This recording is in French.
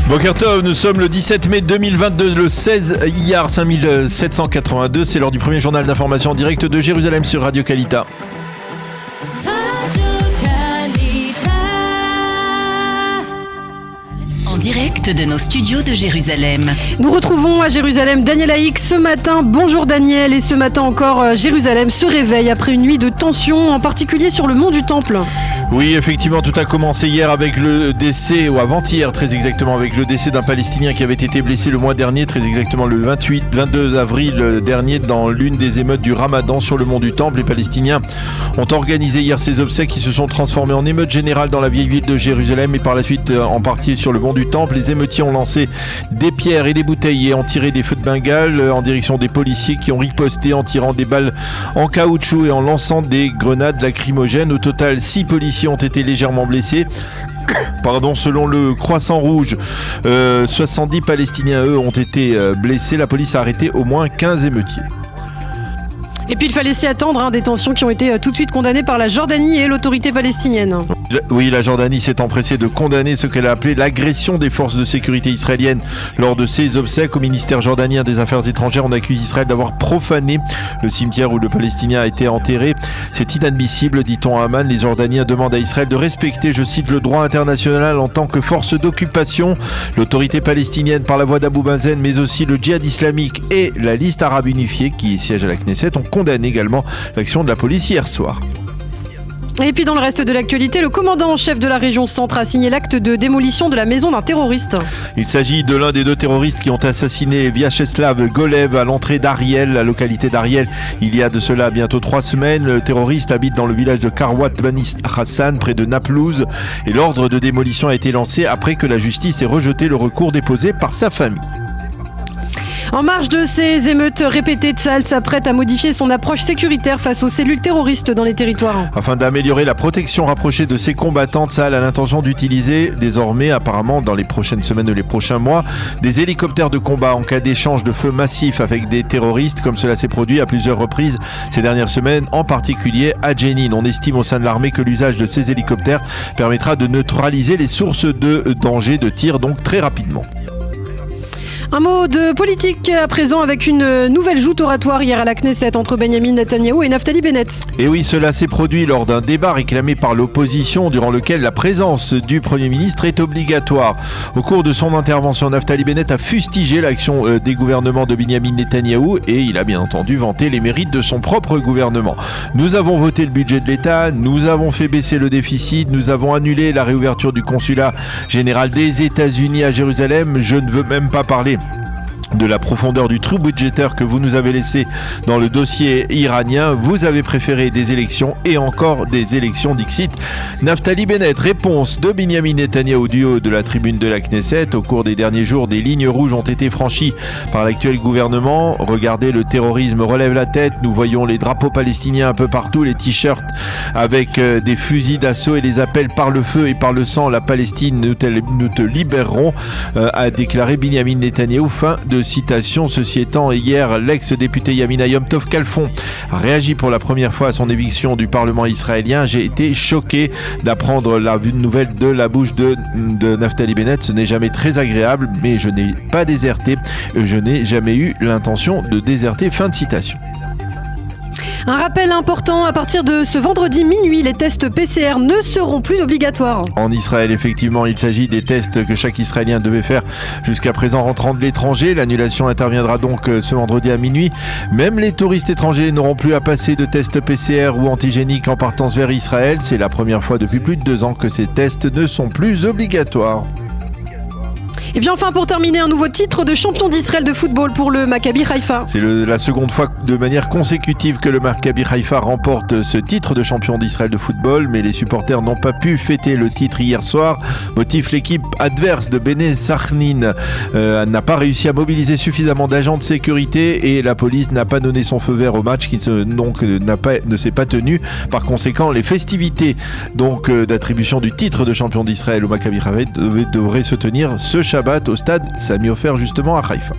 Boker Tov, nous sommes le 17 mai 2022, le 16 Iyar 5782. C'est l'heure du premier journal d'information en direct de Jérusalem sur Radio Kalita. Direct de nos studios de Jérusalem. Nous retrouvons à Jérusalem Daniel Haïk ce matin. Bonjour Daniel, et ce matin encore, Jérusalem se réveille après une nuit de tension, en particulier sur le mont du Temple. Oui, effectivement, tout a commencé hier avec le décès, ou avant-hier très exactement, avec le décès d'un Palestinien qui avait été blessé le mois dernier, très exactement le 22 avril dernier, dans l'une des émeutes du Ramadan sur le mont du Temple. Les Palestiniens ont organisé hier ces obsèques qui se sont transformés en émeute générale dans la vieille ville de Jérusalem et par la suite en partie sur le mont du Temple. Les émeutiers ont lancé des pierres et des bouteilles et ont tiré des feux de Bengale en direction des policiers qui ont riposté en tirant des balles en caoutchouc et en lançant des grenades lacrymogènes. Au total, 6 policiers ont été légèrement blessés. Selon le Croissant Rouge, 70 Palestiniens, eux, ont été blessés. La police a arrêté au moins 15 émeutiers. Et puis il fallait s'y attendre, des tensions qui ont été tout de suite condamnées par la Jordanie et l'autorité palestinienne. Oui, la Jordanie s'est empressée de condamner ce qu'elle a appelé l'agression des forces de sécurité israéliennes lors de ses obsèques. Au ministère jordanien des Affaires étrangères, on accuse Israël d'avoir profané le cimetière où le Palestinien a été enterré. C'est inadmissible, dit-on à Amman. Les Jordaniens demandent à Israël de respecter, je cite, le droit international en tant que force d'occupation. L'autorité palestinienne, par la voix d'Abou Mazen, mais aussi le djihad islamique et la liste arabe unifiée qui siège à la Knesset, ont condamné également l'action de la police hier soir. Et puis dans le reste de l'actualité, le commandant en chef de la région centre a signé l'acte de démolition de la maison d'un terroriste. Il s'agit de l'un des 2 terroristes qui ont assassiné Vyacheslav Golev à l'entrée d'Ariel, la localité d'Ariel, il y a de cela bientôt 3 semaines. Le terroriste habite dans le village de Karwat Bani Hassan, près de Naplouse, et l'ordre de démolition a été lancé après que la justice ait rejeté le recours déposé par sa famille. En marge de ces émeutes répétées, Tsahal s'apprête à modifier son approche sécuritaire face aux cellules terroristes dans les territoires. Afin d'améliorer la protection rapprochée de ses combattants, Tsahal a l'intention d'utiliser désormais, apparemment dans les prochaines semaines ou les prochains mois, des hélicoptères de combat en cas d'échange de feu massif avec des terroristes, comme cela s'est produit à plusieurs reprises ces dernières semaines, en particulier à Jenin. On estime au sein de l'armée que l'usage de ces hélicoptères permettra de neutraliser les sources de danger de tir, donc très rapidement. Un mot de politique à présent avec une nouvelle joute oratoire hier à la Knesset entre Benyamin Netanyahou et Naftali Bennett. Et oui, cela s'est produit lors d'un débat réclamé par l'opposition durant lequel la présence du Premier ministre est obligatoire. Au cours de son intervention, Naftali Bennett a fustigé l'action des gouvernements de Benyamin Netanyahou et il a bien entendu vanté les mérites de son propre gouvernement. Nous avons voté le budget de l'État, nous avons fait baisser le déficit, nous avons annulé la réouverture du consulat général des États-Unis à Jérusalem. Je ne veux même pas parler de la profondeur du trou budgétaire que vous nous avez laissé dans le dossier iranien. Vous avez préféré des élections et encore des élections, dixit Naftali Bennett. Réponse de Benyamin Netanyahou du haut de la tribune de la Knesset. Au cours des derniers jours, des lignes rouges ont été franchies par l'actuel gouvernement. Regardez, le terrorisme relève la tête. Nous voyons les drapeaux palestiniens un peu partout, les t-shirts avec des fusils d'assaut et les appels par le feu et par le sang. La Palestine, nous te libérerons, a déclaré Benyamin Netanyahou. Fin de citation. Ceci étant, hier, l'ex-député Yamina Yom Tov Kalfon a réagi pour la première fois à son éviction du Parlement israélien. J'ai été choqué d'apprendre la nouvelle de la bouche de Naftali Bennett. Ce n'est jamais très agréable, mais je n'ai pas déserté. Je n'ai jamais eu l'intention de déserter. Fin de citation. Un rappel important, à partir de ce vendredi minuit, les tests PCR ne seront plus obligatoires. En Israël, effectivement, il s'agit des tests que chaque Israélien devait faire jusqu'à présent rentrant de l'étranger. L'annulation interviendra donc ce vendredi à minuit. Même les touristes étrangers n'auront plus à passer de tests PCR ou antigéniques en partance vers Israël. C'est la première fois depuis plus de 2 ans que ces tests ne sont plus obligatoires. Et bien enfin, pour terminer, un nouveau titre de champion d'Israël de football pour le Maccabi Haïfa. C'est la seconde fois de manière consécutive que le Maccabi Haïfa remporte ce titre de champion d'Israël de football, mais les supporters n'ont pas pu fêter le titre hier soir. Motif, l'équipe adverse de Bnei Sakhnin n'a pas réussi à mobiliser suffisamment d'agents de sécurité et la police n'a pas donné son feu vert au match qui ne s'est pas tenu. Par conséquent, les festivités d'attribution du titre de champion d'Israël au Maccabi Haïfa devraient se tenir ce Shabbat au stade Sami Ofer justement à Haïfa.